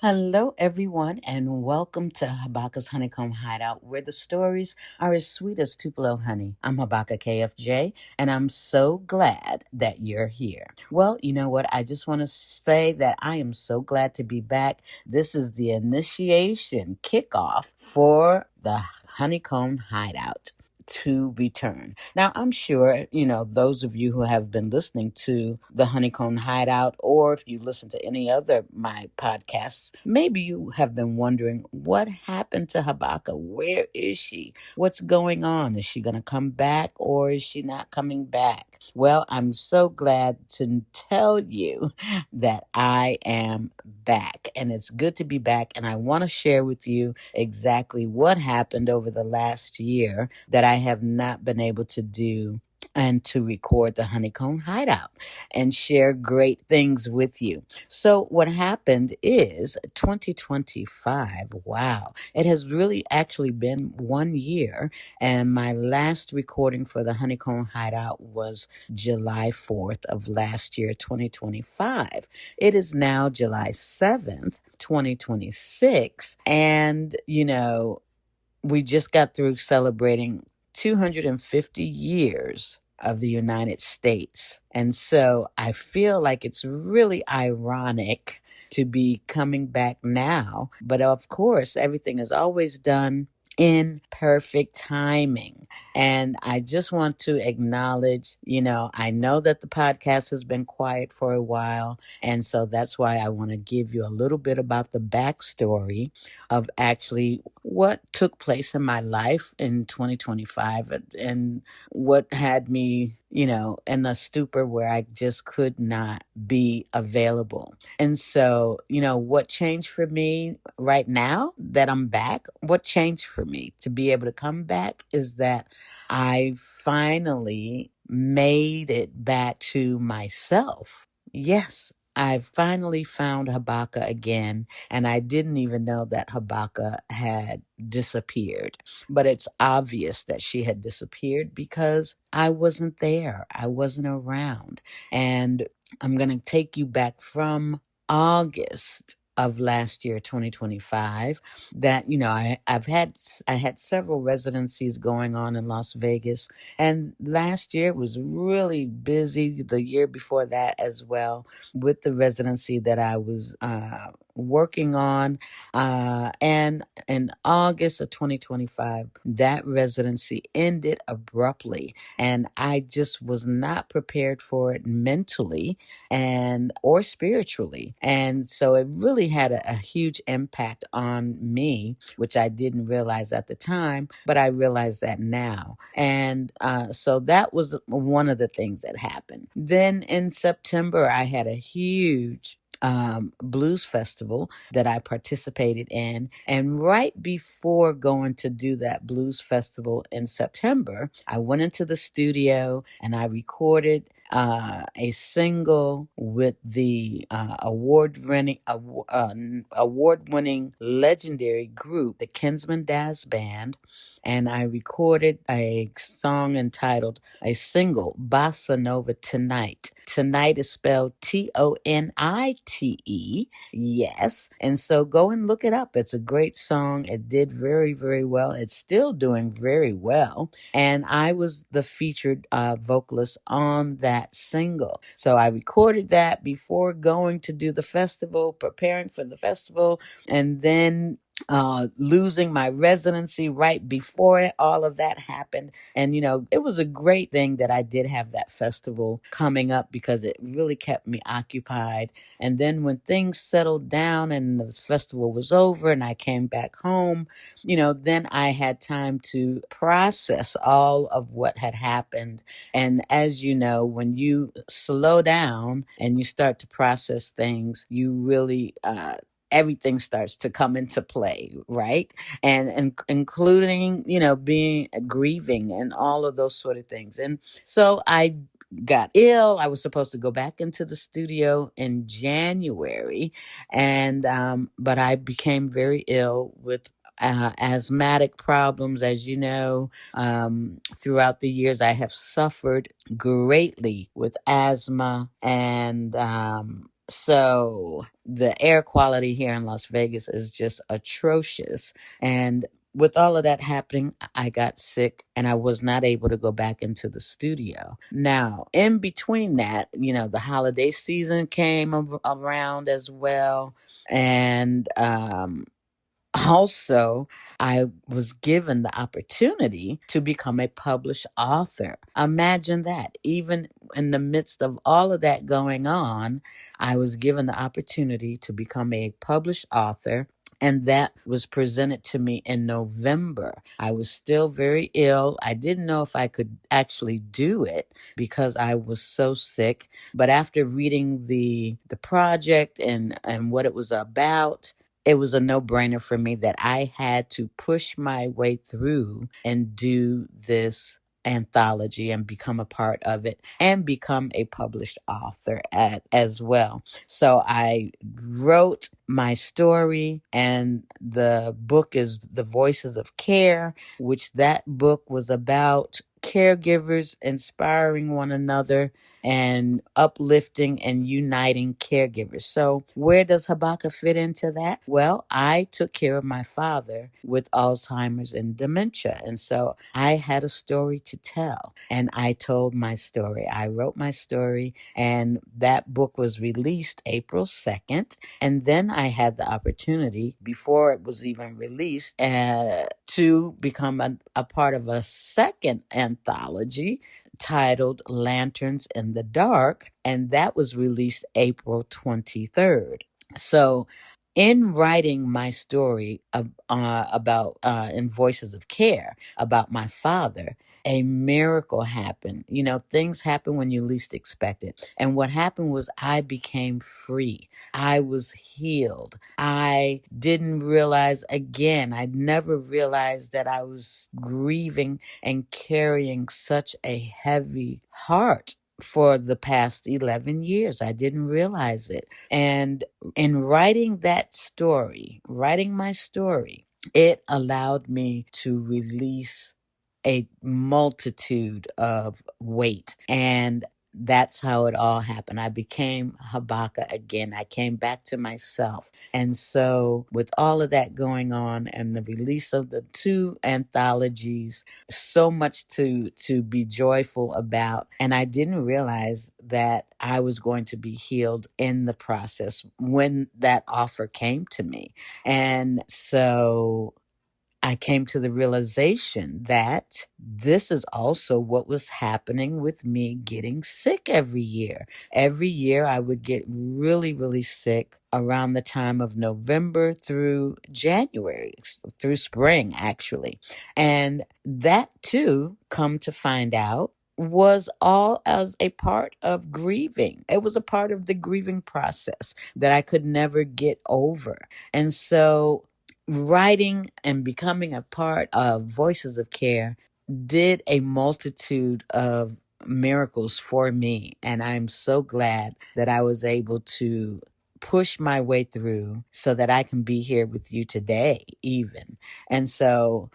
Hello, everyone, and welcome to Habaka's Honeycomb Hideout, where the stories are as sweet as Tupelo honey. I'm Habaka KFJ, and I'm so glad that you're here. Well, you know what? I just want to say that I am so glad to be back. This is the initiation kickoff for the Honeycomb Hideout to return. Now, I'm sure, those of you who have been listening to the Honeycomb Hideout, or if you listen to any other my podcasts, maybe you have been wondering what happened to Habaka? Where is she? What's going on? Is she going to come back or is she not coming back? Well, I'm so glad to tell you that I am back, and it's good to be back. And I want to share with you exactly what happened over the last year that I have not been able to do and to record the Honeycomb Hideout and share great things with you. So what happened is 2025. Wow. It has really actually been 1 year. And my last recording for the Honeycomb Hideout was July 4th of last year, 2025. It is now July 7th, 2026. And, we just got through celebrating 250 years of the United States. And so I feel like it's really ironic to be coming back now. But of course, everything is always done in perfect timing. And I just want to acknowledge, I know that the podcast has been quiet for a while. And so that's why I want to give you a little bit about the backstory of actually what took place in my life in 2025 and what had me, in a stupor where I just could not be available. And so, what changed for me right now that I'm back, what changed for me to be able to come back is that I finally made it back to myself. Yes, I finally found Habaka again, and I didn't even know that Habaka had disappeared. But it's obvious that she had disappeared because I wasn't there. I wasn't around. And I'm going to take you back from August of last year, 2025, that, I had several residencies going on in Las Vegas. And last year was really busy, the year before that as well, with the residency that I was working on. And in August of 2025, that residency ended abruptly. And I just was not prepared for it mentally and or spiritually. And so it really had a huge impact on me, which I didn't realize at the time, but I realize that now. And so that was one of the things that happened. Then in September, I had a huge blues festival that I participated in. And right before going to do that blues festival in September, I went into the studio and I recorded a single with the award-winning legendary group, the Kinsman Daz Band, and I recorded a song entitled a single, Bossa Nova Tonight. Tonight is spelled Tonite. Yes. And so go and look it up. It's a great song. It did very, very well. It's still doing very well. And I was the featured vocalist on that single. So I recorded that before going to do the festival, preparing for the festival, and then losing my residency right before all of that happened. And, it was a great thing that I did have that festival coming up because it really kept me occupied. And then when things settled down and the festival was over and I came back home, then I had time to process all of what had happened. And as you know, when you slow down and you start to process things, you really, everything starts to come into play, right? And including, being grieving and all of those sort of things. And so I got ill. I was supposed to go back into the studio in January, and but I became very ill with asthmatic problems. As you know, throughout the years, I have suffered greatly with asthma and So the air quality here in Las Vegas is just atrocious. And with all of that happening, I got sick and I was not able to go back into the studio. Now, in between that, the holiday season came around as well. And also, I was given the opportunity to become a published author. Imagine that. Even in the midst of all of that going on, I was given the opportunity to become a published author. And that was presented to me in November. I was still very ill. I didn't know if I could actually do it because I was so sick. But after reading the project and what it was about, it was a no-brainer for me that I had to push my way through and do this anthology and become a part of it and become a published author as well. So I wrote my story, and the book is The Voices of Care, which that book was about caregivers inspiring one another and uplifting and uniting caregivers. So, where does Habaka fit into that? Well, I took care of my father with Alzheimer's and dementia. And so I had a story to tell. And I told my story. I wrote my story, and that book was released April 2nd. And then I had the opportunity, before it was even released, to become a part of a second anthology titled Lanterns in the Dark, and that was released April 23rd. So, in writing my story about in Voices of Care about my father, a miracle happened. Things happen when you least expect it. And what happened was I became free. I was healed. I didn't realize, again, I never realized that I was grieving and carrying such a heavy heart for the past 11 years. I didn't realize it. And in writing my story, it allowed me to release a multitude of weight. And that's how it all happened. I became Habaka again. I came back to myself. And so, with all of that going on and the release of the two anthologies, so much to be joyful about. And I didn't realize that I was going to be healed in the process when that offer came to me. And so I came to the realization that this is also what was happening with me getting sick every year. Every year I would get really, really sick around the time of November through January, through spring, actually. And that too, come to find out, was all as a part of grieving. It was a part of the grieving process that I could never get over. And so writing and becoming a part of Voices of Care did a multitude of miracles for me. And I'm so glad that I was able to push my way through so that I can be here with you today, even. And so,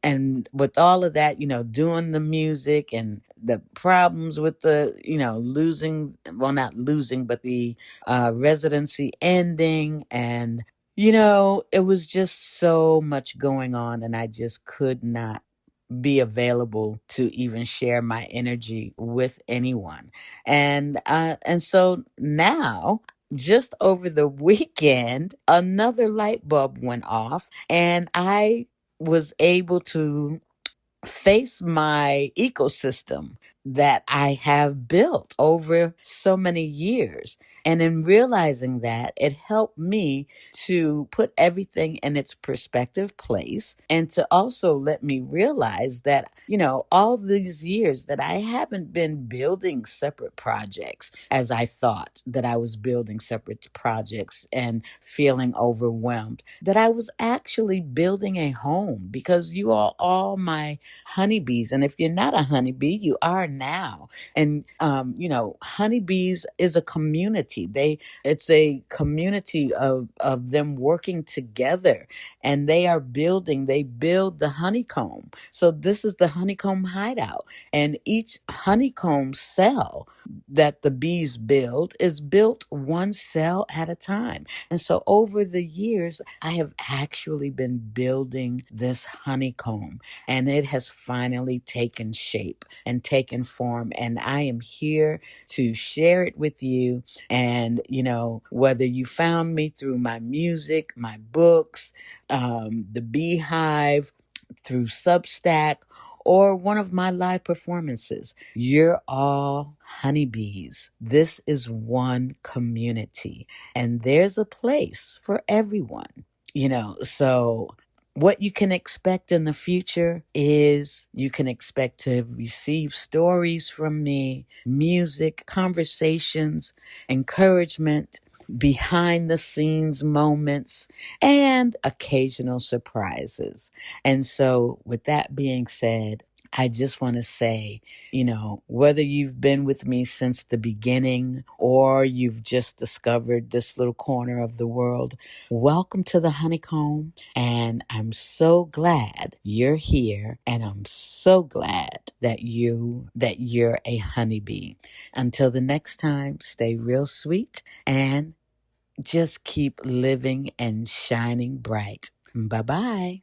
and with all of that, doing the music and the problems with the, losing, well, not losing, but the residency ending, and it was just so much going on, and I just could not be available to even share my energy with anyone. And so now, just over the weekend, another light bulb went off, and I was able to face my ecosystem that I have built over so many years. And in realizing that, it helped me to put everything in its perspective place, and to also let me realize that, all these years that I haven't been building separate projects as I thought that I was building separate projects and feeling overwhelmed, that I was actually building a home, because you are all my honeybees. And if you're not a honeybee, you are now. And, honeybees is a community. community. It's a community of them working together, and they build the honeycomb. So this is the honeycomb hideout, and each honeycomb cell that the bees build is built one cell at a time. And so over the years, I have actually been building this honeycomb, and it has finally taken shape and taken form. And I am here to share it with you. And, whether you found me through my music, my books, the Beehive, through Substack, or one of my live performances, you're all honeybees. This is one community, and there's a place for everyone. So what you can expect in the future is you can expect to receive stories from me, music, conversations, encouragement, behind the scenes moments, and occasional surprises. And so, with that being said, I just want to say, whether you've been with me since the beginning or you've just discovered this little corner of the world, welcome to the honeycomb. And I'm so glad you're here. And I'm so glad that you're a honeybee. Until the next time, stay real sweet and just keep living and shining bright. Bye-bye.